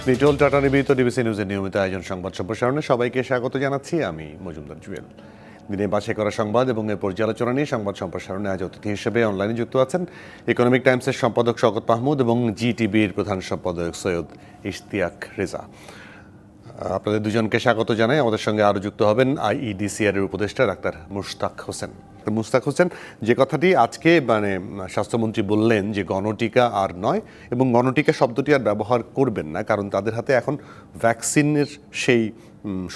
নিটোল tata নিবেদিত DBC নিউজের নিয়মিত আয়োজন সংবাদ সম্প্রসারণে সবাইকে স্বাগত জানাচ্ছি। আমি মজুমদার জুয়েল। দিনে বাছাই করা সংবাদ এবং এর পর্যালোচনা নিয়ে সংবাদ সম্প্রসারণে আজ অতিথি হিসেবে অনলাইনে যুক্ত আছেন ইকোনমিক টাইমসের সম্পাদক শওকত মাহমুদ এবং জিটিভির প্রধান সম্পাদক সৈয়দ ইশতিয়াক রেজা। আপনাদের দুজনকে স্বাগত জানাই। আমাদের সঙ্গে আরও যুক্ত হবেন আইইডিসিআর এর উপদেষ্টা ডাক্তার মুশতাক হোসেন। যে কথাটি আজকে স্বাস্থ্যমন্ত্রী বললেন যে গণটিকা আর নয়, এবং গণটিকা শব্দটি আর ব্যবহার করবেন না, কারণ তাদের হাতে এখন ভ্যাকসিনের সেই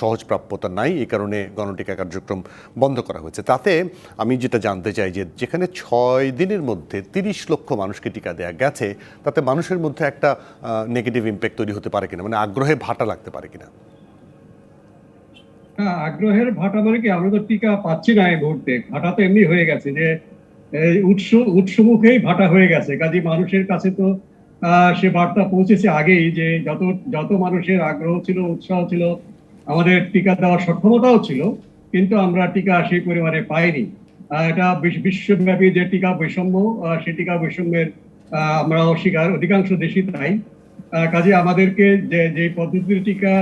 সহজপ্রাপ্যতা নাই। এই কারণে গণটিকা কার্যক্রম বন্ধ করা হয়েছে। তাতে আমি যেটা জানতে চাই যে যেখানে 6 দিনের মধ্যে 30 লক্ষ মানুষকে টিকা দেওয়া গেছে, তাতে মানুষের মধ্যে একটা নেগেটিভ ইম্প্যাক্ট তৈরি হতে পারে কিনা, আগ্রহে ভাটা লাগতে পারে কিনা? আগ্রহের ভাটা বলে কি, আমরা তো টিকা পাচ্ছি না এই মুহূর্তে। ভাটা তো এমনি হয়ে গেছে যে উৎসমুখেই ভাটা হয়ে গেছে। কাজে মানুষের কাছে তো সে বার্তা পৌঁছেছে আগেই, যে যত মানুষের আগ্রহ ছিল, উৎসাহ ছিল, আমাদের টিকা দেওয়ার সক্ষমতাও ছিল, কিন্তু আমরা টিকা সেই পরিমাণে পাইনি। এটা বিশ্বব্যাপী যে টিকা বৈষম্য, সেই টিকা বৈষম্যের আমরাও শিকার, অধিকাংশ দেশই তাই। কাজে আমাদেরকে যে পদ্ধতির টিকা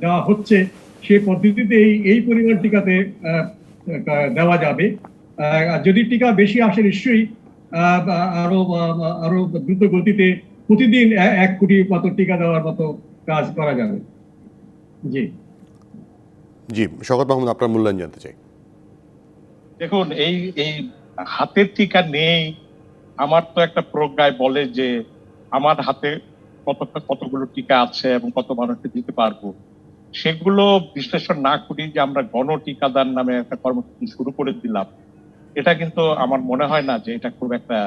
দেওয়া হচ্ছে, সেই পদ্ধতিতে এই পরিমাণ টিকাতে দেওয়া যাবে। যদি টিকা বেশি আসে, নিশ্চয়ই আরো দ্রুত গতিতে প্রতিদিন 1 কোটি মতো টিকা দেওয়ার মতো কাজ করা যাবে। জি জি, শওকত মাহমুদ, আপনার মূল্যায়ন জানতে চাই। দেখুন, এই হাতের টিকা নেই, আমার তো একটা প্রজ্ঞায় বলে যে আমার হাতে কতগুলো টিকা আছে এবং কত মানুষকে দিতে পারবো, সেগুলো বিশ্লেষণ না করি যে আমরা গণ টিকাদান নামে একটা কর্মসূচি শুরু করে দিলাম, এটা কিন্তু আমার মনে হয় না যে এটা খুব একটা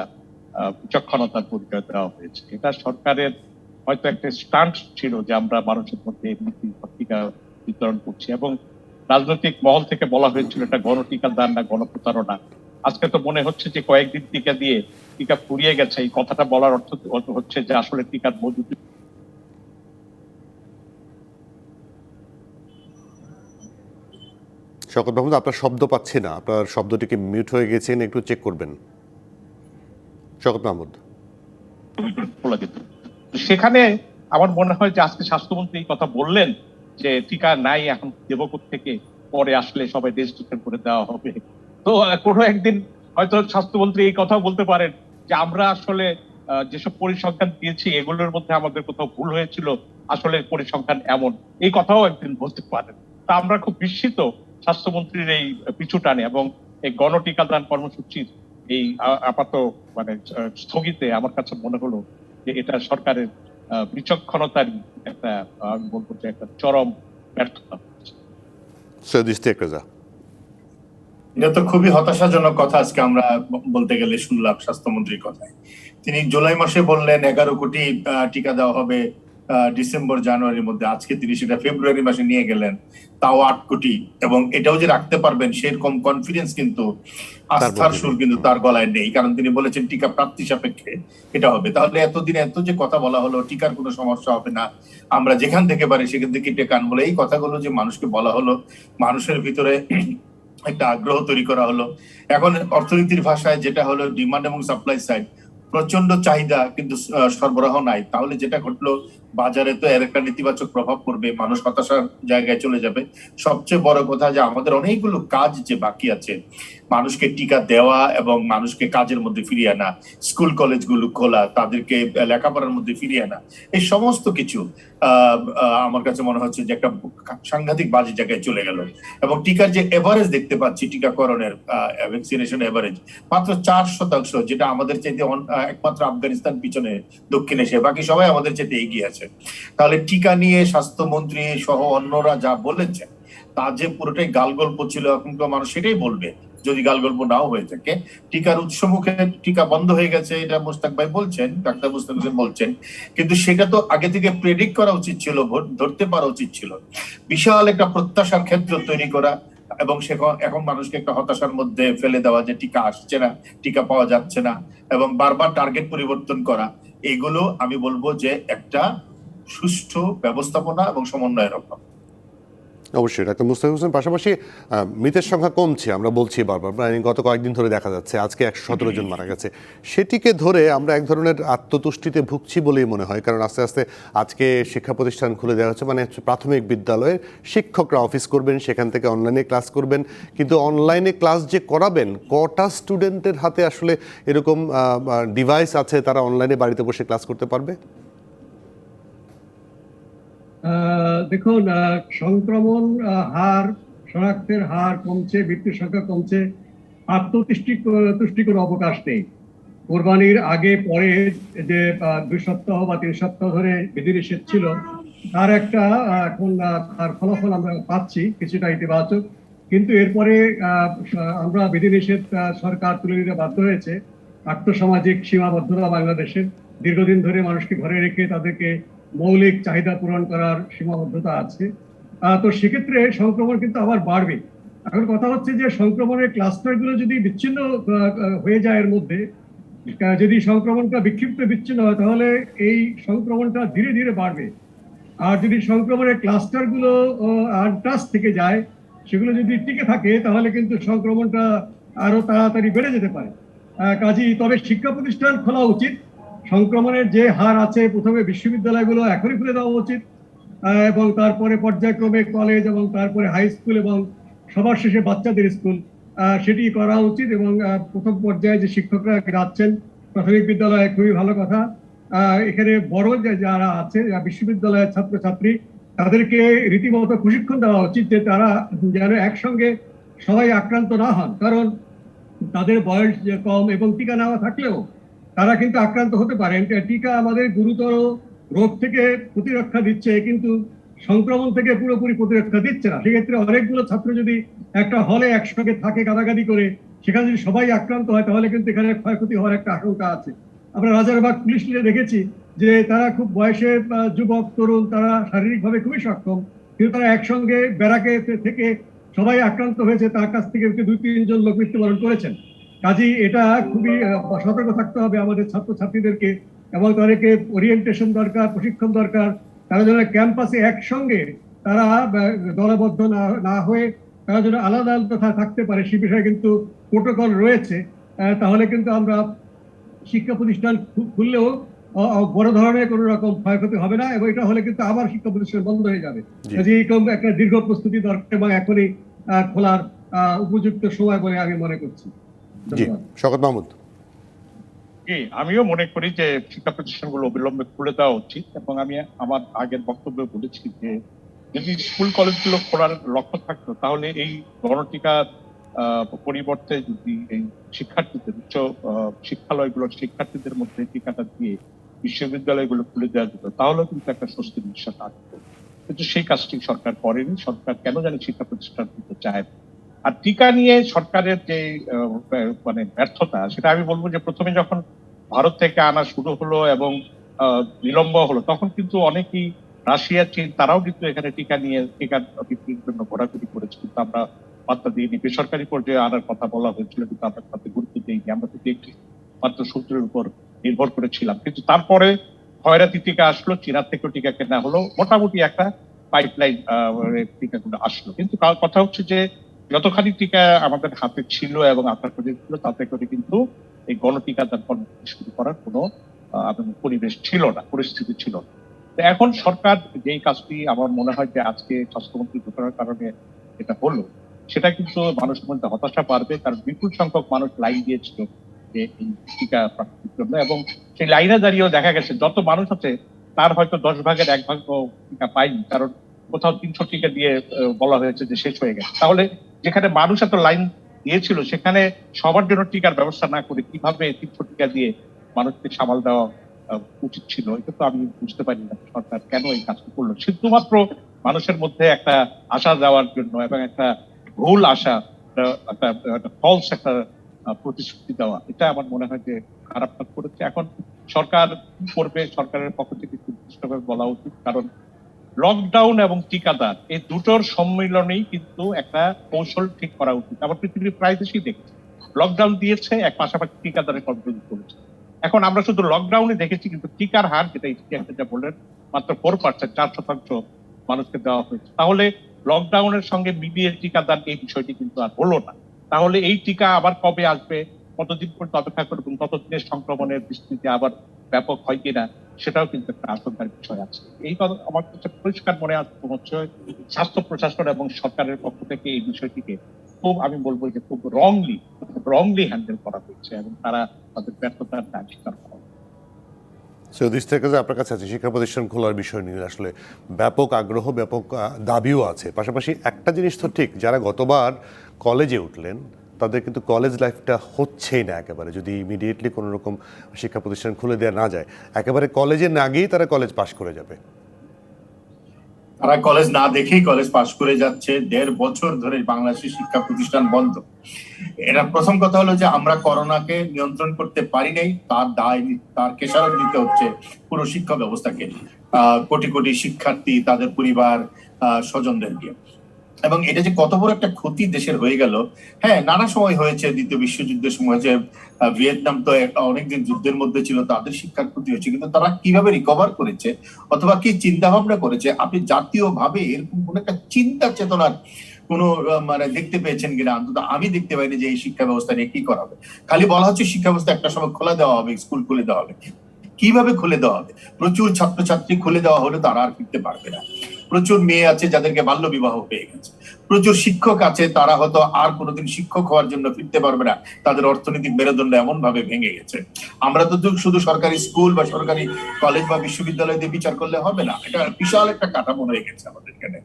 বিচক্ষণতার পরিচয় দেওয়া হয়েছে। এটা সরকারের হয়তো একটা স্টান্ট ছিল যে আমরা মানুষের মধ্যে এমনি টিকা বিতরণ করছি, এবং রাজনৈতিক মহল থেকে বলা হয়েছিল এটা গণটিকাদান না গণপ্রতারণা। আজকে তো মনে হচ্ছে যে কয়েকদিন টিকা দিয়ে টিকা ফুরিয়ে গেছে। এই কথাটা বলার অর্থ হচ্ছে যে আসলে টিকার মজুদ। শওকত মাহমুদ, আপনার শব্দ পাচ্ছি না, আপনার শব্দটিকে মিউট হয়ে গেছেন, একটু চেক করবেন। শওকত মাহমুদ, সেখানে আমার মনে হয় যে আজকে স্বাস্থ্যমন্ত্রী এই কথা বললেন যে টিকা নাই, এখন দেবো থেকে, পরে আসলে সবাই রেজিস্ট্রেশন করে দেওয়া হবে। তো কোনো একদিন হয়তো স্বাস্থ্যমন্ত্রী এই কথাও বলতে পারেন যে আমরা আসলে যেসব পরিসংখ্যান দিয়েছি এগুলোর মধ্যে আমাদের কোথাও ভুল হয়েছিল, আসলে পরিসংখ্যান এমন, এই কথাও একদিন বলতে পারেন। তা আমরা খুব বিস্মিত স্বাস্থ্যমন্ত্রীর এই পিছু টানে এবং এই গণটিকাদান কর্মসূচির এই আপাতত স্থগিতে আমার কাছে মনে হলো যে এটা সরকারের বিচক্ষণতার একটা, আমি বলবো যে একটা চরম ব্যর্থতা। সৈয়দ ইশতিয়াক রেজা, এটা তো খুবই হতাশাজনক কথা আজকে আমরা বলতে গেলে শুনলাম স্বাস্থ্যমন্ত্রীর কথায়। তিনি জুলাই মাসে বললেন 11 কোটি টিকা দেওয়া হবে ডিসেম্বর জানুয়ারির মধ্যে, আজকে তিনি সেটা ফেব্রুয়ারি মাসে নিয়ে গেলেন, তাও 8 কোটি। এবং এটাও যে রাখতে পারবেন সেরকম কনফিডেন্স কিন্তু, আস্থার সুর কিন্তু তার গলায় নেই, কারণ তিনি বলেছেন টিকা প্রাপ্তি সাপেক্ষে এটা হবে। তাহলে এতদিন এত যে কথা বলা হলো টিকার কোনো সমস্যা হবে না, আমরা যেখান থেকে পারি সেখান থেকে টিকা আনবো, এই কথাগুলো যে মানুষকে বলা হলো, মানুষের ভিতরে একটা আগ্রহ তৈরি করা হলো। এখন অর্থনীতির ভাষায় যেটা হলো ডিমান্ড এবং সাপ্লাই সাইড, প্রচন্ড চাহিদা কিন্তু সরবরাহ নাই। তাহলে যেটা ঘটলো, বাজারে তো এর একটা নেতিবাচক প্রভাব পড়বে, মানুষ হতাশার জায়গায় চলে যাবে। সবচেয়ে বড় কথা যে আমাদের অনেকগুলো কাজ যে বাকি আছে, মানুষকে টিকা দেওয়া এবং মানুষকে কাজের মধ্যে ফিরিয়ে আনা, স্কুল কলেজগুলো খোলা, তাদেরকে লেখাপড়ার মধ্যে ফিরিয়ে আনা, এই সমস্ত কিছু আমার কাছে মনে হচ্ছে যে একটা সাংঘাতিক বাজে জায়গায় চলে গেল। এবং টিকার যে এভারেজ দেখতে পাচ্ছি, টিকাকরণের ভ্যাকসিনেশন এভারেজ মাত্র 4%, যেটা আমাদের চাইতে একমাত্র আফগানিস্তান পিছনে দক্ষিণ এশিয়া, বাকি সবাই আমাদের চাইতে এগিয়ে আছে। তাহলে টিকা নিয়ে স্বাস্থ্যমন্ত্রী সহ অন্যরা যা বলেছেন তা যে পুরোটাই গালগল্প ছিল, এখন তো মানুষ সেটাই বলবে যদি গালগল্প নাও হয়ে থাকে। টিকার উৎসমুখে টিকা বন্ধ হয়ে গেছে, এটা মুস্তাক ভাই বলছেন, ডাক্তার মুস্তাক হোসেন বলছেন, কিন্তু সেটা তো আগে থেকে প্রেডিক্ট করা উচিত ছিল, ধরতে পারা উচিত ছিল। বিশাল একটা প্রত্যাশার ক্ষেত্র তৈরি করা এবং এখন মানুষকে একটা হতাশার মধ্যে ফেলে দেওয়া যে টিকা আসছে না, টিকা পাওয়া যাচ্ছে না, এবং বারবার টার্গেট পরিবর্তন করা, এগুলো আমি বলবো যে একটা সুষ্ঠু ব্যবস্থাপনা এবং সমন্বয়ের অভাব। অবশ্যই ডাক্তার মুস্তাফিজ হোসেন, পাশাপাশি মৃতের সংখ্যা কমছে, আমরা বলছি বারবার, মানে গত কয়েকদিন ধরে দেখা যাচ্ছে আজকে 117 জন মারা গেছে। সেটিকে ধরে আমরা এক ধরনের আত্মতুষ্টিতে ভুগছি বলেই মনে হয়, কারণ আস্তে আস্তে আজকে শিক্ষা প্রতিষ্ঠান খুলে দেওয়া হচ্ছে, মানে প্রাথমিক বিদ্যালয়ে শিক্ষকরা অফিস করবেন, সেখান থেকে অনলাইনে ক্লাস করবেন, কিন্তু অনলাইনে ক্লাস যে করাবেন, কটা স্টুডেন্টের হাতে আসলে এরকম ডিভাইস আছে তারা অনলাইনে বাড়িতে বসে ক্লাস করতে পারবে? দেখুন, সংক্রমণ হার, শনাক্তের হার কমছে, মৃত্যুর সংখ্যা কমছে, তুষ্টিকর অবকাশ নেই। কোরবানির আগে পরে যে 2 সপ্তাহ বা 3 সপ্তাহ ধরে বিধিনিষেধ ছিল, তার একটা এখন তার ফলাফল আমরা পাচ্ছি কিছুটা ইতিবাচক, কিন্তু এরপরে আমরা বিধিনিষেধ সরকার তুলে দিতে বাধ্য হয়েছে। আর্থসামাজিক সীমাবদ্ধতা বাংলাদেশের, দীর্ঘদিন ধরে মানুষকে ঘরে রেখে তাদেরকে মৌলিক চাহিদা পূরণ করার সীমাবদ্ধতা আছে। তো সেক্ষেত্রে সংক্রমণ কিন্তু আবার বাড়বে। এখন কথা হচ্ছে যে সংক্রমণের ক্লাস্টার গুলো যদি বিচ্ছিন্ন হয়ে যায়, এর মধ্যে যদি সংক্রমণটা বিক্ষিপ্ত বিচ্ছিন্ন হয়, তাহলে এই সংক্রমণটা ধীরে ধীরে বাড়বে। আর যদি সংক্রমণের ক্লাস্টার গুলো আনটাচ থেকে যায়, সেগুলো যদি টিকে থাকে, তাহলে কিন্তু সংক্রমণটা আরো তাড়াতাড়ি বেড়ে যেতে পারে। কাজেই তবে শিক্ষা প্রতিষ্ঠান খোলা উচিত। সংক্রমণের যে হার আছে, প্রথমে বিশ্ববিদ্যালয়গুলো এখনই খুলে দেওয়া উচিত, এবং তারপরে পর্যায়ক্রমে কলেজ এবং তারপরে হাই স্কুল এবং সবার শেষে বাচ্চাদের স্কুল, সেটি করা উচিত। এবং প্রথম পর্যায়ে যে শিক্ষকরা যাচ্ছেন প্রাথমিক বিদ্যালয়ে, খুবই ভালো কথা। এখানে বড় যারা আছে, বিশ্ববিদ্যালয়ের ছাত্রছাত্রী, তাদেরকে রীতিমতো প্রশিক্ষণ দেওয়া উচিত যে তারা যেন একসঙ্গে সবাই আক্রান্ত না হন, কারণ তাদের বয়স কম এবং টিকা নেওয়া থাকলেও তারা কিন্তু আক্রান্ত হতে পারেন। টিকা আমাদের গুরুতর রোগ থেকে প্রতিরক্ষা দিচ্ছে, কিন্তু সংক্রমণ থেকে পুরোপুরি প্রতিরক্ষা দিচ্ছে না। সেক্ষেত্রে অনেকগুলো ছাত্র যদি একটা হলে একসঙ্গে থাকে গাদাগাদি করে, সেখানে যদি সবাই আক্রান্ত হয়, তাহলে কিন্তু এখানে ক্ষয়ক্ষতি হওয়ার একটা আশঙ্কা আছে। আমরা রাজারবাগ পুলিশ নিয়ে দেখেছি যে তারা খুব বয়সে যুবক তরুণ, তারা শারীরিকভাবে খুবই সক্ষম, কিন্তু তারা একসঙ্গে ব্যারাকে থেকে সবাই আক্রান্ত হয়েছে, তার কাছ থেকে 2-3 জন লোক মৃত্যুবরণ করেছেন। কাজেই এটা খুবই সতর্ক থাকতে হবে আমাদের ছাত্রছাত্রীদেরকে, এবং তাদেরকে ওরিয়েন্টেশন দরকার, প্রশিক্ষণ দরকার। তারা যেন ক্যাম্পাসে একসঙ্গে তারা দলবদ্ধ না হয়ে তারা যেন আলাদা আলাদা থাকতে পারে, সে বিষয়ে কিন্তু প্রোটোকল রয়েছে। তাহলে কিন্তু আমরা শিক্ষা প্রতিষ্ঠান খুললেও বড় ধরনের কোনো রকম ক্ষয়ক্ষতি হবে না, এবং এটা হলে কিন্তু আবার শিক্ষা প্রতিষ্ঠান বন্ধ হয়ে যাবে। কাজে এরকম একটা দীর্ঘ প্রস্তুতি দরকার, এবং এখনই খোলার উপযুক্ত সময় বলে আমি মনে করছি। জি, শওকত মাহমুদ। আমিও মনে করি যে শিক্ষা প্রতিষ্ঠানগুলো অবিলম্বে খুলে দেওয়া উচিত, এবং আমি আমার আগের বক্তব্যে বলেছি যে যদি স্কুল কলেজগুলো খোলার লক্ষ্য থাকতো, তাহলে এই গণটিকার পরিবর্তে যদি এই শিক্ষার্থীদের, উচ্চ শিক্ষালয়গুলোর শিক্ষার্থীদের মধ্যে টিকাটা দিয়ে বিশ্ববিদ্যালয়গুলো খুলে দেওয়া যেত, তাহলে কিন্তু একটা স্বস্তির নিঃশ্বাস আসতো। কিন্তু সেই কাজটি সরকার করেনি। সরকার কেন জানি শিক্ষা প্রতিষ্ঠান দিতে চায়। আর টিকা নিয়ে সরকারের যে মানে ব্যর্থতা, সেটা আমি বলবো যে প্রথমে যখন ভারত থেকে আনা শুরু হলো এবং বিলম্ব হলো, তখন কিন্তু অনেকেই রাশিয়া, চীন, তারাও কিন্তু এখানে টিকা নিয়ে টিকা বিক্রির জন্য ঘোরাঘুরি করেছে, কিন্তু আমরা পাত্তা দিইনি। বেসরকারি পর্যায়ে আনার কথা বলা হয়েছিল, কিন্তু আমরা তাতে গুরুত্ব দিইনি। আমরা কিন্তু একটি মাত্র সূত্রের উপর নির্ভর করেছিলাম। কিন্তু তারপরে খয়রাতি টিকা আসলো, চীনা থেকেও টিকা কেনা হলো, মোটামুটি একটা পাইপলাইন টিকাগুলো আসলো। কিন্তু কথা হচ্ছে যে যতখানি টিকা আমাদের হাতে ছিল এবং আপনার প্রজেক্ট ছিল, তাতে করে কিন্তু এই গণটিকাদান কর্মসূচি শুরু করার কোনো পরিবেশ ছিল না, পরিস্থিতি ছিল না। এখন সরকার যেই কাজটি আমার মনে হয় যে আজকে স্বাস্থ্যমন্ত্রী ঘোষণার কারণে এটা হলো, সেটা কিন্তু মানুষের মধ্যে হতাশা পারবে, কারণ বিপুল সংখ্যক মানুষ লাইন দিয়েছিল যে এই টিকা প্রাপ্তির জন্য, এবং সেই লাইনে দাঁড়িয়েও দেখা গেছে যত মানুষ আছে তার হয়তো 10 ভাগের 1 ভাগ টিকা পায়নি, কারণ কোথাও 300 টিকা দিয়ে বলা হয়েছে যে শেষ হয়ে গেছে। তাহলে যেখানে মানুষ এত লাইন দিয়েছিল, সেখানে সবার জন্য টিকার ব্যবস্থা না করে কিভাবে 300 টিকা দিয়ে মানুষকে সামাল দেওয়া উচিত ছিল, এটা তো আমি বুঝতে পারি না সরকার কেন এই কাজটা করলো। শুধুমাত্র মানুষের মধ্যে একটা আশা দেওয়ার জন্য, এবং একটা ভুল আশা, একটা ফলস একটা প্রতিশ্রুতি দেওয়া, এটা আমার মনে হয় যে খারাপ কাজ করেছে। এখন সরকার কি করবে, সরকারের পক্ষ থেকে নির্দিষ্টভাবে বলা উচিত, কারণ লকডাউন এবং টিকাদান এই দুটোর সম্মিলনেই কিন্তু একটা কৌশল ঠিক করা উচিত। আমার পৃথিবীর প্রায় দেশেই দেখছি লকডাউন দিয়েছে, এক পাশাপাশি টিকাদানের কর্মসূচি করেছে। এখন আমরা শুধু লকডাউনে দেখেছি, কিন্তু টিকার হার, যেটা যেটা বললেন, মাত্র 4%, 4% মানুষকে দেওয়া হয়েছে। তাহলে লকডাউনের সঙ্গে মিলিয়ে টিকাদান এই বিষয়টি কিন্তু আর হলো না। তাহলে এই টিকা আবার কবে আসবে, কতদিন পর্যন্ত অপেক্ষা করবেন, কতদিনের সংক্রমণের বিস্তৃতি আবার ব্যাপক হয় কিনা, সেটাও কিন্তু একটা আশঙ্কার বিষয় আছে। এই কথা আমার কাছে পরিষ্কার মনে হচ্ছে স্বাস্থ্য প্রশাসন এবং সরকারের পক্ষ থেকে এই বিষয়টিকে খুব, আমি বলবো যে খুব রংলি হ্যান্ডেল করা হয়েছে এবং তারা তাদের ব্যর্থতার দায় স্বীকার করা। সৌদিশ থেকে যে আপনার কাছে আছে শিক্ষা প্রতিষ্ঠান খোলার বিষয় নিয়ে আসলে ব্যাপক আগ্রহ, ব্যাপক দাবিও আছে। পাশাপাশি একটা জিনিস তো ঠিক, যারা গতবার কলেজে উঠলেন তাদের কিন্তু কলেজ লাইফটা হচ্ছেই না একেবারে, যদি ইমিডিয়েটলি কোনো রকম শিক্ষা প্রতিষ্ঠান খুলে দেওয়া না যায়, একেবারে কলেজে না গিয়েই তারা কলেজ পাশ করে যাবে। তারা কলেজ না দেখেই কলেজ পাশ করে যাচ্ছে। 1.5 বছর ধরে বাংলাদেশের শিক্ষা প্রতিষ্ঠান বন্ধ। এটা প্রথম কথা হলো যে আমরা করোনাকে নিয়ন্ত্রণ করতে পারি নাই, তার দায় তার খেসারত দিতে হচ্ছে পুরো শিক্ষা ব্যবস্থাকে, কোটি কোটি শিক্ষার্থী, তাদের পরিবার, স্বজনদেরকে। এবং এটা যে কত বড় একটা ক্ষতি দেশের হয়ে গেল। হ্যাঁ, নানা সময় হয়েছে, দ্বিতীয় বিশ্বযুদ্ধের সময় যে ভিয়েতনাম তো অনেকদিন যুদ্ধের মধ্যে ছিল, তাদের শিক্ষার ক্ষতি হয়েছে, কিন্তু তারা কিভাবে রিকভার করেছে অথবা কি চিন্তা ভাবনা করেছে, আপনি জাতীয় ভাবে এরকম কোন একটা চিন্তা চেতনার কোন মানে দেখতে পেয়েছেন কিনা? অন্তত আমি দেখতে পাইনি যে এই শিক্ষা ব্যবস্থা নিয়ে কি করা হবে। খালি বলা হচ্ছে শিক্ষা ব্যবস্থা একটা সময় খোলা দেওয়া হবে, স্কুল খুলে দেওয়া হবে। কিভাবে খুলে দেওয়া হবে? প্রচুর ছাত্রছাত্রী খুলে দেওয়া হলে তারা আর ফিরতে পারবে না। প্রচুর মেয়ে আছে যাদেরকে বাল্য বিবাহ হয়ে গেছে। প্রচুর শিক্ষক আছে, তারা হয়তো আর কোনোদিন শিক্ষক হওয়ার জন্য ফিরতে পারবে না, তাদের অর্থনৈতিক মেরুদণ্ড এমন ভাবে ভেঙে গেছে। আমরা তো শুধু সরকারি স্কুল বা সরকারি কলেজ বা বিশ্ববিদ্যালয় দিয়ে বিচার করলে হবে না, এটা বিশাল একটা কাঠামো হয়ে গেছে আমাদের এখানে।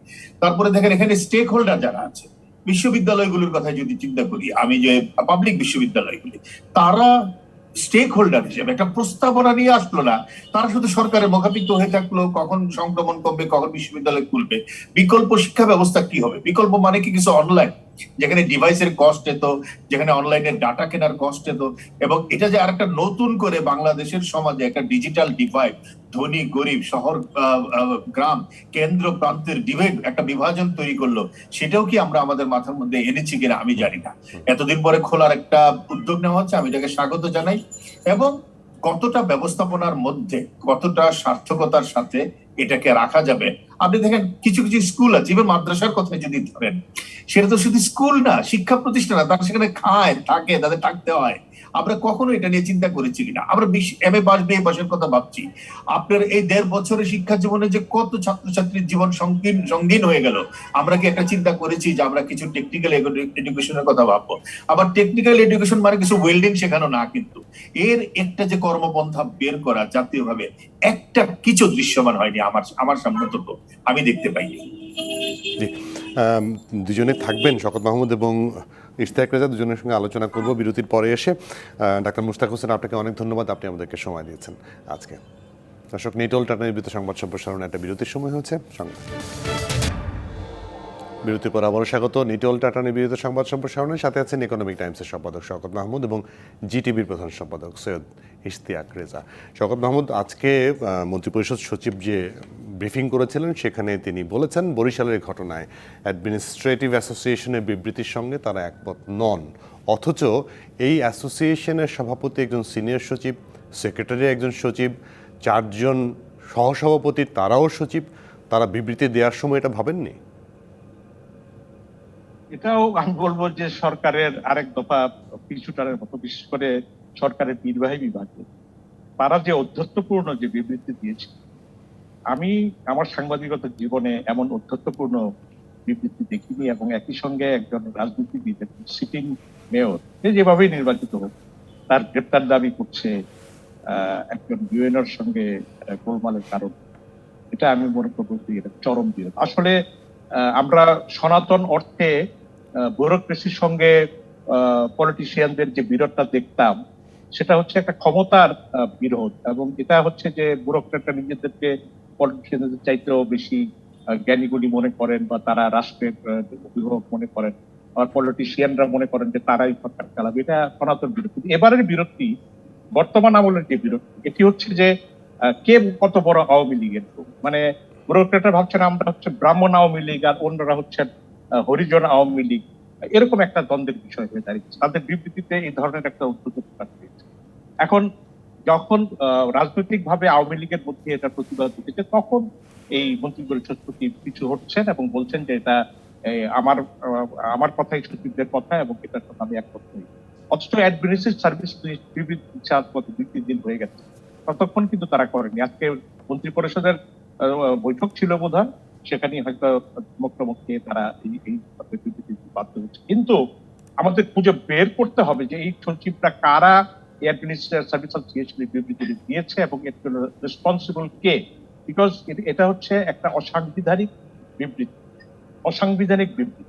তারপরে দেখেন এখানে স্টেক হোল্ডার যারা আছে, বিশ্ববিদ্যালয়গুলোর কথা যদি চিন্তা করি, আমি যে পাবলিক বিশ্ববিদ্যালয়গুলি, তারা স্টেক হোল্ডার হিসেবে একটা প্রস্তাবনা নিয়ে আসলো না, তারা শুধু সরকারের মুখাপিত্ত হয়ে থাকলো, কখন সংক্রমণ কমবে, কখন বিশ্ববিদ্যালয় খুলবে। বিকল্প শিক্ষা ব্যবস্থা কি হবে? বিকল্প মানে কি কিছু অনলাইন, যেখানে ডিভাইসের কস্ট এত, যেখানে অনলাইনের ডাটা কেনার কস্ট এত, এবং এটা যে আরেকটা নতুন করে বাংলাদেশের সমাজে একটা ডিজিটাল ডিভাইড, ধনী গরিব, শহর গ্রাম, কেন্দ্র প্রান্তের ডিভাইড, একটা বিভাজন তৈরি করলো, সেটাও কি আমরা আমাদের মাথার মধ্যে এনেছি কিনা আমি জানি না। এতদিন পরে খোলার একটা উদ্যোগ নেওয়া হচ্ছে, আমি এটাকে স্বাগত জানাই। এবং কতটা ব্যবস্থাপনার মধ্যে, কতটা সার্থকতার সাথে এটাকে রাখা যাবে। আপনি দেখেন কিছু কিছু স্কুল আছে, এবার মাদ্রাসার কথা যদি ধরেন, সেটা তো শুধু স্কুল না, শিক্ষা প্রতিষ্ঠান, তারা সেখানে খায়, থাকে, তাদের থাকতে হয়। আমরা কখনো এটা নিয়ে চিন্তা করেছি কিনা? আমরা এমএ পাস, বিএ পাসের কথা ভাবছি। আপনার এই 1.5 বছরের শিক্ষা জীবনে যে কত ছাত্রছাত্রীর জীবন সঙ্গীন হয়ে গেল, আমরা কি একটা চিন্তা করেছি যে আমরা কিছু টেকনিক্যাল এডুকেশনের কথা ভাববো? আবার টেকনিক্যাল এডুকেশন মানে কিছু ওয়েল্ডিং শেখানো না, কিন্তু এর একটা যে কর্মপন্থা বের করা জাতীয়ভাবে, একটা কিছু দৃশ্যমান হয়নি আমার সামনে, তো আমি দেখতে পাইনি। জি, দুজনে থাকবেন, শওকত মাহমুদ এবং ইশতিয়াক রেজা, দুজনের সঙ্গে আলোচনা করব বিরতির পরে এসে। ডাক্তার মুশতাক হোসেন, আপনাকে অনেক ধন্যবাদ, আপনি আমাদেরকে সময় দিয়েছেন আজকে। দর্শক, নিটল টাটা নির্মিত সংবাদ সম্প্রসারণে একটা বিরতির সময় হচ্ছে। বিরতির পর আবারও স্বাগত নিটল টাটা নিবেদিত সংবাদ সম্প্রসারণের সাথে আছেন ইকোনমিক টাইমসের সম্পাদক শওকত মাহমুদ এবং জিটিভির প্রধান সম্পাদক সৈয়দ ইশতিয়াক রেজা। শওকত মাহমুদ, আজকে মন্ত্রিপরিষদ সচিব যে ব্রিফিং করেছিলেন, সেখানে তিনি বলেছেন বরিশালের ঘটনায় অ্যাডমিনিস্ট্রেটিভ অ্যাসোসিয়েশনের বিবৃতির সঙ্গে তারা একমত নন, অথচ এই অ্যাসোসিয়েশনের সভাপতি একজন সিনিয়র সচিব, সেক্রেটারি একজন সচিব, 4 জন সহসভাপতি তারাও সচিব, তারা বিবৃতি দেওয়ার সময় এটা ভাবেননি? এটাও আমি বলবো যে সরকারের আরেক দফা পিছুটারের মতো, বিশেষ করে সরকারের নির্বাহী বিভাগে তারা যে অধ্যত্বপূর্ণ যে বিবৃতি দিয়েছে, আমি আমার সাংবাদিকতার জীবনে এমন অধ্যত্বপূর্ণ বিবৃতি দেখিনি। এবং একই সঙ্গে একজন রাজনীতিবিদ, সিটিং মেয়র, সে যেভাবেই নির্বাচিত হোক, তার গ্রেপ্তার দাবি করছে একজন ইউএনওর সঙ্গে গোলমালের কারণ, এটা আমি মনে করবো যে এটা চরম বিরোধ। আসলে আমরা সনাতন অর্থে ব্যুরোক্রেসির সঙ্গে পলিটিশিয়ানদের যে বিরোধটা দেখতাম, সেটা হচ্ছে একটা ক্ষমতার বিরোধ। এবং এটা হচ্ছে যে ব্যুরোক্রেটরা নিজেদেরকে পলিটিশিয়ানদের চাইতেও বেশি জ্ঞানীগুণী মনে করেন, বা তারা রাষ্ট্রের অভিভাবক মনে করেন, আবার পলিটিশিয়ানরা মনে করেন যে তারাই সরকার চালাবে। এটা সনাতন বিরোধ। এবারের বিরোধটি, বর্তমান আমলের যে বিরোধ, এটি হচ্ছে যে কে কত বড় আওয়ামী লীগের লোক। মানে ব্যুরোক্রেটরা ভাবছেন আমরা হচ্ছে ব্রাহ্মণ আওয়ামী লীগ, আর অন্যরা হচ্ছেন হরিজন আওয়ামী লীগ। এরকম একটা দ্বন্দ্বের বিষয় হয়ে দাঁড়িয়েছে। তাদের বিবৃতিতে এই ধরনের একটা উদ্যোগ প্রকাশ পেয়েছে। এখন যখন রাজনৈতিক ভাবে আওয়ামী লীগের মধ্যে এটা প্রতিবাদ উঠেছে, তখন এই মন্ত্রী পরিষদ সচিব পিছু হচ্ছেন এবং বলছেন যে এটা আমার কথাই সচিবদের কথা এবং এটার কথা আমি একমত নই। অথচ অ্যাডমিনিস্ট্রেটিভ সার্ভিস বিবৃতি দিচ্ছে আজ গত 2-3 দিন হয়ে গেছে, ততক্ষণ কিন্তু তারা করেনি। আজকে মন্ত্রী পরিষদের বৈঠক ছিল বোধহয়, সেখানে হয়তো মুখ্যমন্ত্রী তারা এই বিবৃতি দিতে বাধ্য হচ্ছে। কিন্তু আমাদের খুঁজে বের করতে হবে যে এই সচিবরা কারা অ্যাডমিনিস্ট্রেটিভ সার্ভিস অ্যাসোসিয়েশনের বিবৃতি দিয়েছে এবং এর জন্য রেসপন্সিবল কে। বিকজ এটা হচ্ছে একটা অসাংবিধানিক বিবৃতি, অসাংবিধানিক বিবৃতি।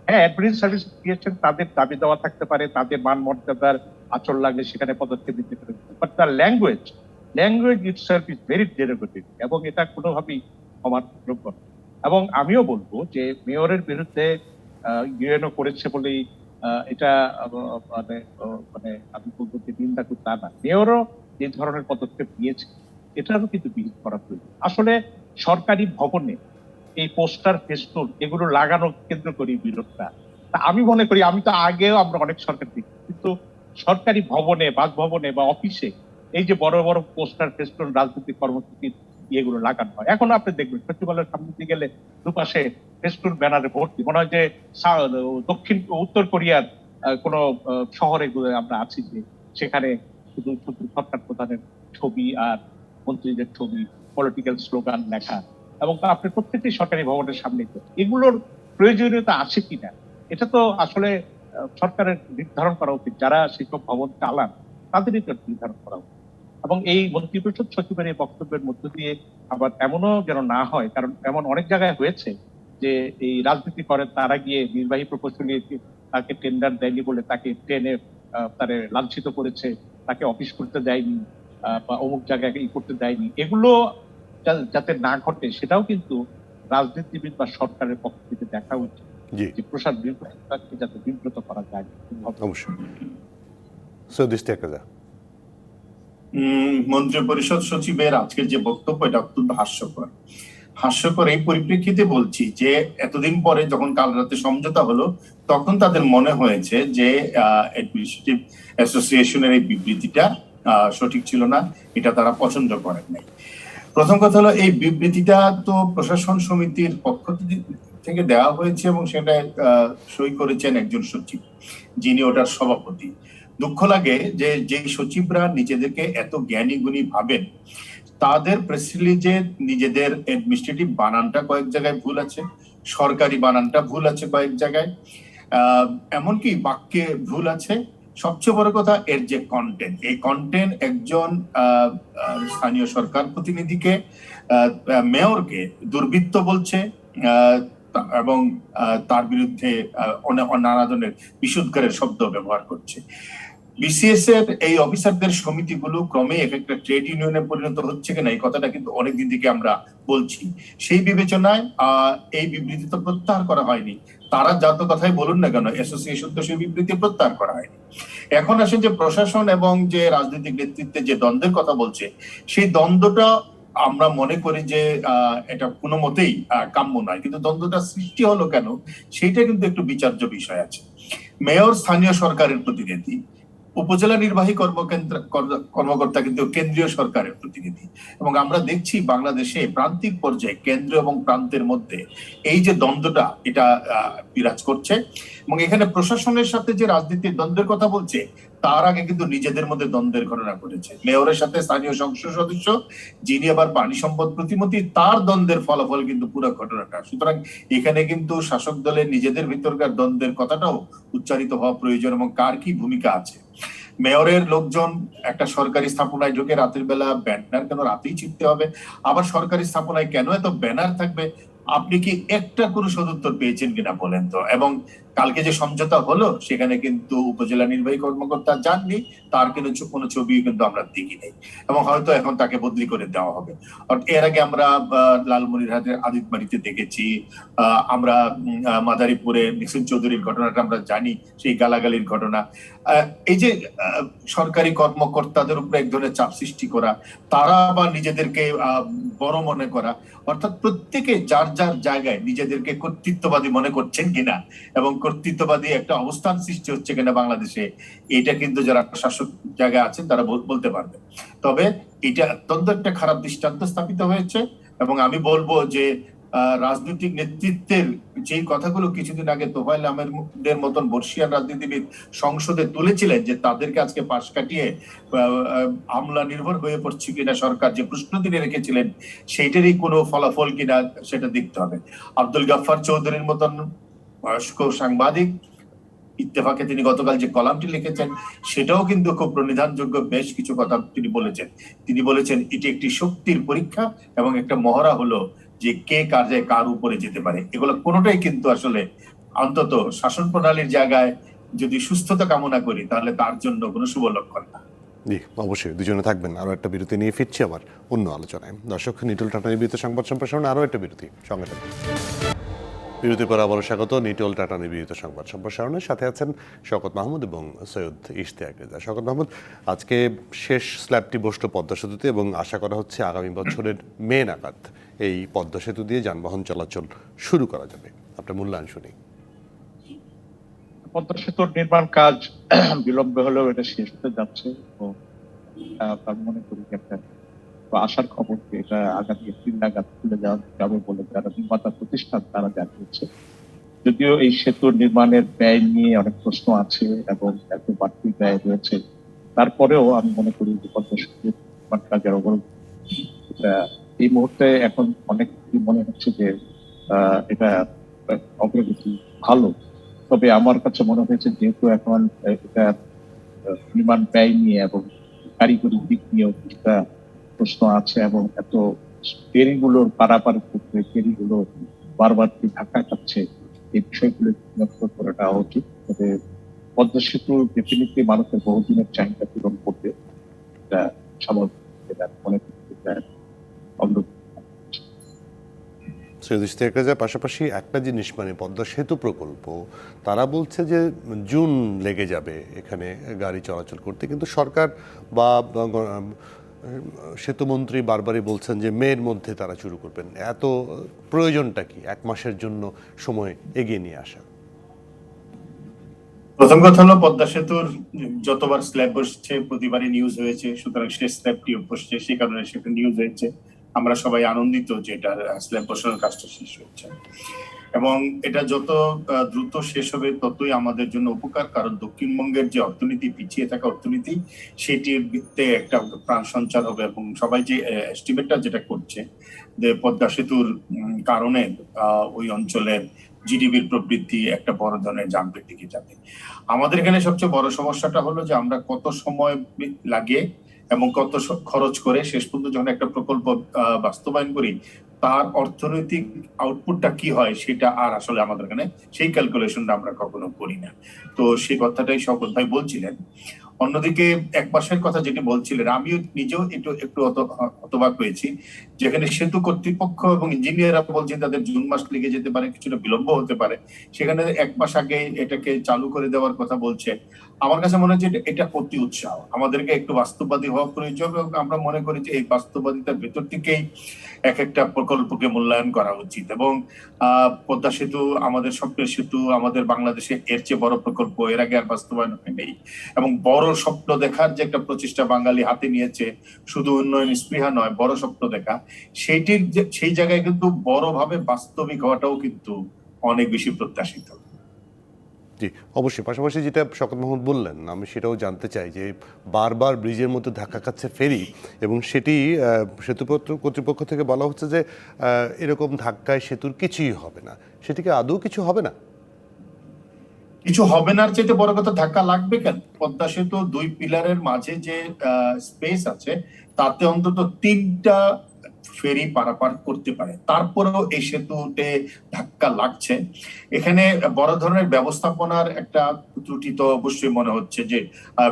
হ্যাঁ, অ্যাডমিনিস্ট্রেটিভ সার্ভিস অ্যাসোসিয়েশন তাদের দাবি দেওয়া থাকতে পারে, তাদের মান মর্যাদার আচরণ লাগলে সেখানে পদক্ষেপ নিতে পারে, but the language itself is very derivative এবং এটা কোনোভাবেই ক্ষমার যোগ্য না। এবং আমিও বলবো যে মেয়রের বিরুদ্ধে ইউএনও করেছে বলেই এটা মানে আমি বলবো যে নিন্দা করতে তা না। মেয়রও যে ধরনের পদক্ষেপ নিয়েছে এটারও কিন্তু বিহিত করা প্রয়োজন। আসলে সরকারি ভবনে এই পোস্টার ফেস্টুন এগুলো লাগানো কেন্দ্র করি বিরোধটা, তা আমি মনে করি, আমি তো আগেও আমরা অনেক সরকার দেখি, কিন্তু সরকারি ভবনে, বাসভবনে বা অফিসে এই যে বড় বড় পোস্টার ফেস্টুন রাজনৈতিক কর্মসূচির এগুলো লাগানো হয়। এখন আপনি দেখবেন সচিবালয়ের সামনে দিয়ে গেলে দুপাশে ফেস্টুন ব্যানারে ভর্তি, মনে হয় যে উত্তর কোরিয়ার কোন শহরে আমরা আছি, যে সেখানে শুধু শুধু সরকার প্রধানের ছবি আর মন্ত্রীদের ছবি, পলিটিক্যাল স্লোগান লেখা, এবং আপনি প্রত্যেকটি সরকারি ভবনের সামনে। এগুলোর প্রয়োজনীয়তা আছে কিনা এটা তো আসলে সরকারের নির্ধারণ করা উচিত, যারা সেসব ভবন চালান তাদেরই তো নির্ধারণ করা উচিত। এবং এই মন্ত্রিপরিষদ সচিবের এই বক্তব্যের মধ্য দিয়ে আবার এমনও যেন না হয়, কারণ এমন অনেক জায়গায় হয়েছে যে এই রাজনীতি করে তারা গিয়ে নির্বাহী প্রকৌশলী তাকে টেন্ডার দেয়নি বলে তাকে ট্রেনে তারে লাঞ্ছিত করেছে, তাকে অফিস করতে দেয়নি বা অমুক জায়গায় ই করতে দেয়নি। এগুলো যাতে না ঘটে সেটাও কিন্তু রাজনীতিবিদ বা সরকারের পক্ষ থেকে দেখা উচিত, যে প্রসাদ বিব্রতকে যাতে বিব্রত করা যায়। অবশ্যই। সৌদিশ টেকাজা, মন্ত্রী পরিষদ সচিবের আজকের যে বক্তব্য এটা অত্যন্ত হাস্যকর এই পরিপ্রেক্ষিতে বলছি যে এতদিন পরে যখন কাল রাতে সমঝোতা হলো তখন তাদের মনে হয়েছে যে অ্যাডমিনিস্ট্রেটিভ অ্যাসোসিয়েশনের এই বিবৃতিটা সঠিক ছিল না, এটা তারা পছন্দ করেন নাই। প্রথম কথা হলো এই বিবৃতিটা তো প্রশাসন সমিতির পক্ষ থেকে দেওয়া হয়েছে এবং সেটা সই করেছেন একজন সচিব যিনি ওটার সভাপতি। দুঃখ লাগে যে যেই সচিবরা নিজেদেরকে এত জ্ঞানী গুণী ভাবেন তাদের প্রেস রিলিজে নিজেদের অ্যাডমিনিস্ট্রেটিভ বানানটা কয়েক জায়গায় ভুল আছে, সরকারি বানানটা ভুল আছে কয়েক জায়গায়, এমনকি বাক্যে ভুল আছে। সবচেয়ে বড় কথা এর যে কন্টেন্ট, এই কন্টেন্ট একজন স্থানীয় সরকার প্রতিনিধিকে, মেয়রকে দুর্বৃত্ত বলছে এবং তার বিরুদ্ধে নানা ধরনের বিশুদ্ধকারের শব্দ ব্যবহার করছে। বিসিএস এর এই অফিসারদের সমিতিগুলো ক্রমে একটা ট্রেড ইউনিয়নে পরিণত হচ্ছে কিনা এই কথাটা কিন্তু অনেকদিন থেকে আমরা বলছি। সেই বিবেচনায় এই বিবৃতি তো প্রত্যাহার করা হয়নি, তারা যত কথাই বলুন না কেন অ্যাসোসিয়েশন তো সেই বিবৃতি প্রত্যাহার করা হয়নি। এখন আসেন যে প্রশাসন এবং যে রাজনৈতিক নেতৃত্বে যে দ্বন্দ্বের কথা বলছে, সেই দ্বন্দ্বটা আমরা মনে করি যে এটা কোনো মতেই কাম্য নয়, কিন্তু দ্বন্দ্বটা সৃষ্টি হলো কেন সেইটা কিন্তু একটু বিচার্য বিষয় আছে। মেয়র স্থানীয় সরকারের প্রতিনিধি, উপজেলা নির্বাহী কর্মকর্তা কিন্তু কেন্দ্রীয় সরকারের প্রতিনিধি, এবং আমরা দেখছি বাংলাদেশে প্রান্তিক পর্যায়ে কেন্দ্র এবং প্রান্তের মধ্যে এই যে দ্বন্দ্বটা এটা বিরাজ করছে। এবং এখানে প্রশাসনের সাথে যে রাজনীতির দ্বন্দ্বের কথা বলছে তার আগে কিন্তু নিজেদের মধ্যে দ্বন্দ্বের ঘটনা ঘটেছে। মেয়রের সাথে স্থানীয় সংসদ সদস্য যিনি আবার পানি সম্পদ প্রতিমন্ত্রী, তার দ্বন্দ্বের ফলাফল কিন্তু পুরো ঘটনাটা। সুতরাং এখানে কিন্তু শাসক দলের নিজেদের ভিতরকার দ্বন্দ্বের কথাটাও উচ্চারিত হওয়া প্রয়োজন এবং কার কি ভূমিকা আছে। মেয়রের লোকজন একটা সরকারি স্থাপনায় ঢুকে রাতের বেলা ব্যানার কেন রাতেই ছিটতে হবে, আবার সরকারি স্থাপনায় কেন এত ব্যানার থাকবে, আপনি কি একটা কোনো সদুত্তর পেয়েছেন কিনা বলেন তো? এবং কালকে যে সমঝোতা হলো সেখানে কিন্তু উপজেলা নির্বাহী কর্মকর্তা যাননি, তার কিন্তু কোনো ছবি কিন্তু আমরা দেখি নাই, এবং হয়তো এখন তাকে বদলি করে দেওয়া হবে। এর আগে আমরা লালমনিরহাটের আদিতবাড়িতে দেখেছি, আমরা মাদারীপুরে নিসিন চৌধুরীর ঘটনাটা আমরা জানি, সেই গালাগালির ঘটনা। এই যে সরকারি কর্মকর্তাদের উপরে এক ধরনের চাপ সৃষ্টি করা, তারা আবার নিজেদেরকে বড় মনে করা, অর্থাৎ প্রত্যেকে যার যার জায়গায় নিজেদেরকে কর্তৃত্ববাদী মনে করছেন কিনা এবং কর্তৃত্ববাদী একটা অবস্থান সৃষ্টি হচ্ছে কিনা বাংলাদেশে, এটা কিন্তু যারা শাসক জায়গায় আছেন তারা বলতে পারবে। তবে এটা অত্যন্ত একটা খারাপ দৃষ্টান্ত স্থাপিত হয়েছে। এবং আমি বলবো যে রাজনৈতিক নেতৃত্বের যেই কথাগুলো কিছুদিন আগে তোফায়েল আহমেদের মতন বর্ষিয়ান রাজনীতিবিদ সংসদে তুলেছিলেন, যে তাদেরকে আজকে পাশ কাটিয়ে আমলা নির্ভর হয়ে পড়ছে কিনা সরকার, যে প্রশ্ন তিনি রেখেছিলেন সেইটারই কোনো ফলাফল কিনা সেটা দেখতে হবে। আব্দুল গাফফার চৌধুরীর মতন বয়স্ক সাংবাদিক, ইত্তেফাকে তিনি গতকাল যে কলামটি লিখেছেন সেটাও কিন্তু খুব প্রণিধানযোগ্য বেশ কিছু কথা তিনি বলেছেন। তিনি বলেছেন এটি একটি শক্তির পরীক্ষা এবং একটা মহড়া হলো যে কে কাজে কার উপরে যেতে পারে। এগুলো কোনোটাই কিন্তু আসলে অন্তত শাসন প্রণালীর জায়গায় যদি সুস্থতা কামনা করি তাহলে তার জন্য কোনো শুভ লক্ষণ না। জি, অবশ্যই দুজনে থাকবেন। আরও একটা বিরতি নিয়ে ফিরছি আবার অন্য আলোচনায়। দর্শক, নিটোল টাটা নিবেদিত সংবাদ সম্প্রসারণে আরও একটা বিরতি, সঙ্গে থাকবেন। বিরতির পর আবারও স্বাগত নিটোল টাটা নিবেদিত সংবাদ সম্প্রসারণের সাথে আছেন শওকত মাহমুদ এবং সৈয়দ ইশতিয়াক রেজা। শওকত মাহমুদ, আজকে শেষ স্ল্যাবটি বসল পদ্মা সেতুতে এবং আশা করা হচ্ছে আগামী বছরের মে নাগাদ এই পদ্মা সেতু দিয়ে যানবাহন চলাচল শুরু করা যাবে। আপনার মূল্যায়ন শুনি। পদ্মা সেতুর নির্মাণ কাজ বিলম্বে হলেও এটা শেষ হতে যাচ্ছে এবং আমি মনে করি একটা আশার খবর যে এটা আগামী এপ্রিল নাগাদ খুলে যাবে বলে যারা নির্মাতা প্রতিষ্ঠান তারা জানিয়েছে। যদিও এই সেতুর নির্মাণের ব্যয় নিয়ে অনেক প্রশ্ন আছে এবং এত বাড়তি ব্যয় রয়েছে, তারপরেও আমি মনে করি যে পদ্মা সেতুর নির্মাণ কাজের অগ্রগতি এই মুহূর্তে এখন অনেক মনে হচ্ছে যে এটা অগ্রগতি ভালো। তবে আমার কাছে মনে হয়েছে যেহেতু এখন এটা নির্মাণ ব্যয় নিয়ে এবং কারিগরি দিক নিয়েও কিছুটা প্রশ্ন আছে এবং এত ফেরিগুলোর পারাপার করতে ফেরিগুলো বারবার ধাক্কা খাচ্ছে, এই বিষয়গুলো লক্ষ্য করাটা উচিত। তবে পদ্মা সেতু ডেফিনেটলি মানুষের বহুদিনের চাহিদা পূরণ করবে, এটা স্বাভাবিক মনে করতে অগ্রগতি। সৈয়দ ইশতিয়াক রেজার পাশাপাশি একটা জিনিস, মানে পদ্মা সেতু প্রকল্প তারা বলছে যে জুন লেগে যাবে এখানে গাড়ি চলাচল করতে, কিন্তু সরকার বা সেতুমন্ত্রী বারবারই বলছেন যে মের মধ্যে তারা শুরু করবেন। এত প্রয়োজনটা কি এক মাসের জন্য সময় এগিয়ে নিয়ে আসা? প্রথম কথা হলো পদ্মা সেতুর যতবার স্ল্যাব বসছে প্রতিবারই নিউজ হয়েছে, সুতরাং শেষ স্ল্যাবটিও বসছে, সেই কারণে সেটা নিউজ হয়েছে। আমরা সবাই আনন্দিত যে এটা স্ল্যাব বসানোর কাজটা শেষ হচ্ছে এবং এটা যত দ্রুত শেষ হবে ততই আমাদের জন্য উপকার, কারণ দক্ষিণবঙ্গের যে অর্থনীতি, পিছিয়ে থাকা অর্থনীতি, সেটির ভিত্তিতে একটা প্রাণ সঞ্চার হবে। এবং সবাই যে এস্টিমেটটা যেটা করছে যে পদ্মা সেতুর কারণে ওই অঞ্চলের জিডিপির প্রবৃদ্ধি একটা বড় ধরনের জাম্পের দিকে যাবে। আমাদের এখানে সবচেয়ে বড় সমস্যাটা হলো যে আমরা কত সময় লাগে এবং কত খরচ করে শেষ পর্যন্ত যখন একটা প্রকল্প বাস্তবায়ন করি তার অর্থনৈতিক আউটপুটটা কি হয় সেটা আর আসলে আমাদের এখানে সেই ক্যালকুলেশনটা আমরা কখনো করি না। তো সেই কথাটাই শওকত ভাই বলছিলেন। অন্যদিকে এক মাসের কথা যেটি বলছিলেন, আমিও নিজেও একটু হতবাক হয়েছি, যেখানে সেতু কর্তৃপক্ষ এবং ইঞ্জিনিয়াররা বলছেন তাদের জুন মাস লেগে যেতে পারে, কিছুটা বিলম্ব হতে পারে, সেখানে এক মাস আগে এটাকে চালু করে দেওয়ার কথা বলছে। আমার কাছে মনে হচ্ছে এটা অতি উৎসাহ। আমাদেরকে একটু বাস্তববাদী হওয়া প্রয়োজন এবং আমরা মনে করি যে এই বাস্তববাদিতার ভেতর থেকেই এক একটা প্রকল্পকে মূল্যায়ন করা উচিত। এবং পদ্মা সেতু আমাদের স্বপ্নের সেতু, আমাদের বাংলাদেশে এর চেয়ে বড় প্রকল্প এর আগে আর বাস্তবায়ন হয়নি। এবং বড় স্বপ্ন দেখার যে একটা প্রচেষ্টা বাঙালি হাতে নিয়েছে, শুধু উন্নয়ন স্পৃহা নয়, বড় স্বপ্ন দেখা, সেই জায়গায় কিন্তু বড়ভাবে বাস্তবিক হওয়াটাও কিন্তু অনেক বেশি প্রত্যাশিত। জি, অবশ্যই। পাশাপাশি যেটা শওকত মাহমুদ বললেন, আমি সেটাও জানতে চাই যে বারবার ব্রিজের মধ্যে ধাক্কা খাচ্ছে ফেরি এবং সেটি সেতু কর্তৃপক্ষ থেকে বলা হচ্ছে যে এরকম ধাক্কায় সেতুর কিছুই হবে না। সেটিকে আদৌ কিছু হবে না? কিছু হবে না, চাইতে বড় কথা ধাক্কা লাগবে কেন? পদ্মা সেতু দুই পিলারের মাঝে যে স্পেস আছে তাতে অন্তত 3টা ফেরি পারাপার করতে পারে, তারপরেও এই সেতুতে ধাক্কা লাগছে। এখানে বড় ধরনের ব্যবস্থাপনার একটা ত্রুটি তো অবশ্যই মনে হচ্ছে, যে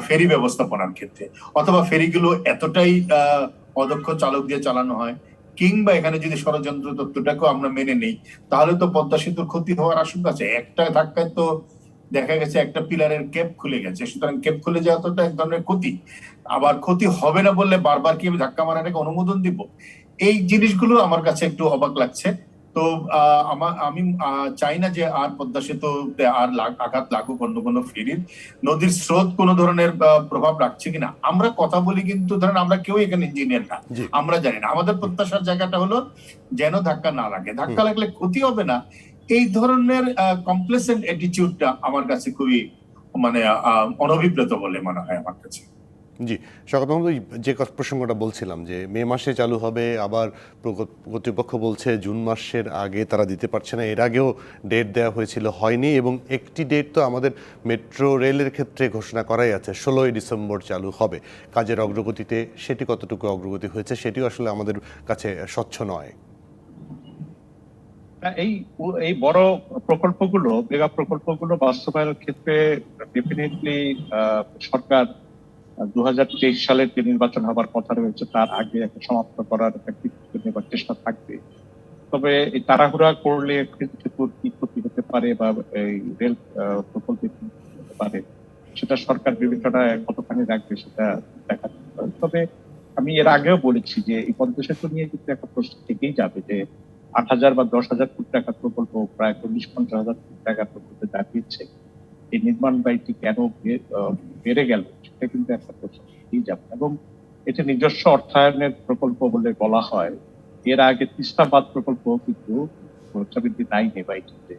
ফেরি ব্যবস্থাপনার ক্ষেত্রে, অথবা ফেরিগুলো এতটাই অদক্ষ চালক দিয়ে চালানো হয়, কিংবা এখানে যদি ষড়যন্ত্র তত্ত্বটাকেও আমরা মেনে নেই তাহলে তো পদ্মা সেতুর ক্ষতি হওয়ার আশঙ্কা আছে। একটা ধাক্কায় তো দেখা গেছে একটা পিলারের ক্যাপ খুলে গেছে, সুতরাং ক্যাপ খুলে যাওয়া তো এক ধরনের ক্ষতি। আবার ক্ষতি হবে না বললে বারবার কি আমি ধাক্কা মারাটাকে অনুমোদন দিব? এই জিনিসগুলো আমার কাছে একটু অবাক লাগছে। তো আমি চাই না যে আর পদ্মা সেতুতে আর আঘাত লাগুক অন্য কোনো ফেরির। নদীর স্রোত কোনো ধরনের প্রভাব রাখছে কিনা আমরা কথা বলি, কিন্তু ধরেন আমরা কেউ এখানে ইঞ্জিনিয়ার না, জি। আমরা জানি না। আমাদের প্রত্যাশার জায়গাটা হলো যেন ধাক্কা না লাগে, ধাক্কা লাগলে ক্ষতি হবে না, এই ধরনের কমপ্লেসেন্ট অ্যাটিটিউডটা আমার কাছে খুবই মানে অনভিপ্রেত বলে মনে হয় আমার কাছে। জি, শওকত মাহমুদ, যে প্রসঙ্গটা বলছিলাম যে মে মাসে চালু হবে, আবার কর্তৃপক্ষ বলছে জুন মাসের আগে তারা দিতে পারছে না, এর আগেও ডেট দেওয়া হয়েছিল, হয়নি, এবং একটি ডেট তো আমাদের মেট্রো রেলের ক্ষেত্রে ঘোষণা করাই আছে, 16ই ডিসেম্বর চালু হবে। কাজের অগ্রগতিতে সেটি কতটুকু অগ্রগতি হয়েছে সেটিও আসলে আমাদের কাছে স্বচ্ছ নয়। এই এই বড় প্রকল্পগুলো, মেগা প্রকল্পগুলো বাস্তবায়নের ক্ষেত্রে ডেফিনেটলি সরকার 2023 সালের যে নির্বাচন হবার কথা রয়েছে তার আগে একটা সমাপ্ত করার একটা কৃতিত্ব নেবার চেষ্টা থাকবে। তবে এই তাড়াহুড়া করলে সেতুর কি ক্ষতি হতে পারে বা এই রেল প্রকল্পে কি হতে পারে সেটা সরকার বিবেচনায় কতখানি রাখবে সেটা দেখা যেতে পারে। তবে আমি এর আগেও বলেছি যে এই পদ্মা সেতু নিয়ে কিন্তু একটা প্রশ্ন থেকেই যাবে যে 8,000 বা 10,000 কোটি টাকার প্রকল্প প্রায় 40-50,000 কোটি টাকার প্রকল্পে দাঁড়িয়েছে, এই নির্মাণ ব্যয়টি কেন বেড়ে গেল সেটা কিন্তু একটা প্রশ্ন থেকেই যাবে। এবং এটা নিজস্ব অর্থায়নের প্রকল্প বলে বলা হয়। এর আগে তিস্তা বাঁধ প্রকল্প কিন্তু 79 বা 80-তে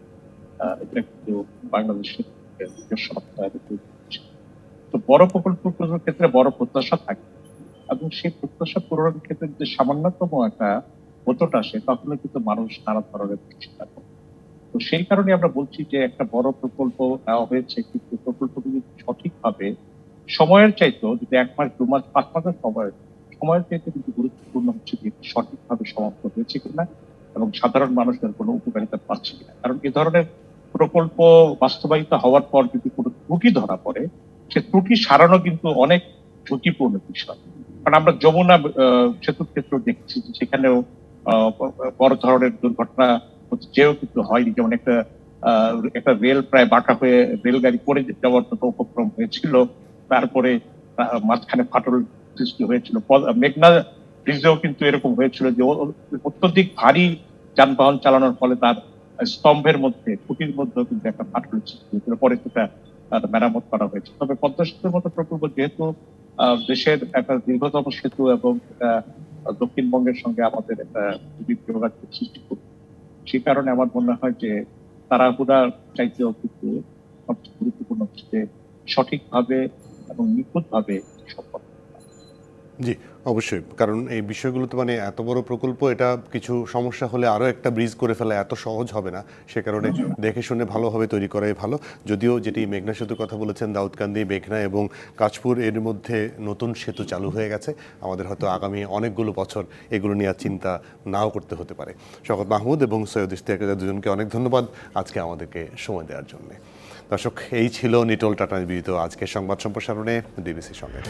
এটা কিন্তু বাংলাদেশের নিজস্ব অর্থায়নে তৈরি হচ্ছে। তো বড় প্রকল্পগুলোর ক্ষেত্রে বড় প্রত্যাশা থাকে, এবং সেই প্রত্যাশা পূরণের ক্ষেত্রে যদি সামান্যতম একটা হোঁচট আসে তখন কিন্তু মানুষ নানা ধরনের চিন্তা করে। তো সেই কারণে আমরা বলছি যে একটা বড় প্রকল্প নেওয়া হয়েছে, কিন্তু প্রকল্পগুলি সঠিকভাবে সময়ের চাইতেও যদি 1 মাস 2 মাস 5 মাসের সময়ের চাইতে কিন্তু গুরুত্বপূর্ণ হচ্ছে যে সঠিকভাবে সমাপ্ত হয়েছে কিনা এবং সাধারণ মানুষের কোনো উপকারিতা পাচ্ছে কিনা। কারণ এ ধরনের প্রকল্প বাস্তবায়িত হওয়ার পর যদি কোনো ত্রুটি ধরা পড়ে, সে ত্রুটি সারানো কিন্তু অনেক ঝুঁকিপূর্ণ বিষয়। কারণ আমরা যমুনা সেতুর ক্ষেত্রে দেখছি যে সেখানেও বড় ধরনের দুর্ঘটনা যেও কিন্তু হয়নি, যেমন একটা রেল প্রায় বাঁকা হয়ে রেলগাড়ি পড়ে যাওয়ার মতো উপক্রম হয়েছিল, তারপরে মাঝখানে ফাটল সৃষ্টি হয়েছিল। মেঘনা ব্রিজেও কিন্তু এরকম হয়েছিল যে অত্যধিক ভারী যানবাহন চালানোর ফলে তার স্তম্ভের মধ্যে খুঁটির মধ্যেও কিন্তু একটা ফাটল সৃষ্টি হয়েছিল, পরে সেটা মেরামত করা হয়েছে। তবে পদ্মা সেতুর মতো প্রকল্প যেহেতু দেশের একটা দীর্ঘতম সেতু এবং এটা দক্ষিণবঙ্গের সঙ্গে আমাদের একটা যোগাযোগ সৃষ্টি করবে, সেই কারণে আমার মনে হয় যে তাড়াহুড়া চাইতেও কিন্তু সবচেয়ে গুরুত্বপূর্ণ হচ্ছে যে সঠিকভাবে এবং নিখুঁতভাবে সম্পন্ন। জি, অবশ্যই, কারণ এই বিষয়গুলো তো মানে এত বড় প্রকল্প, এটা কিছু সমস্যা হলে আরও একটা ব্রিজ করে ফেলা এত সহজ হবে না, সে কারণে দেখে শুনে ভালোভাবে তৈরি করাই ভালো। যদিও যেটি মেঘনা সেতুর কথা বলেছেন, দাউদকান্দি, মেঘনা এবং কাঁচপুর, এর মধ্যে নতুন সেতু চালু হয়ে গেছে, আমাদের হয়তো আগামী অনেকগুলো বছর এগুলো নিয়ে চিন্তা নাও করতে হতে পারে। শওকত মাহমুদ এবং সৈয়দ ইশতিয়াক দুজনকে অনেক ধন্যবাদ আজকে আমাদেরকে সময় দেওয়ার জন্য। দর্শক, এই ছিল নিটোল টাটা নিবেদিত আজকের সংবাদ সম্প্রসারণে, ডিবিসির সঙ্গে।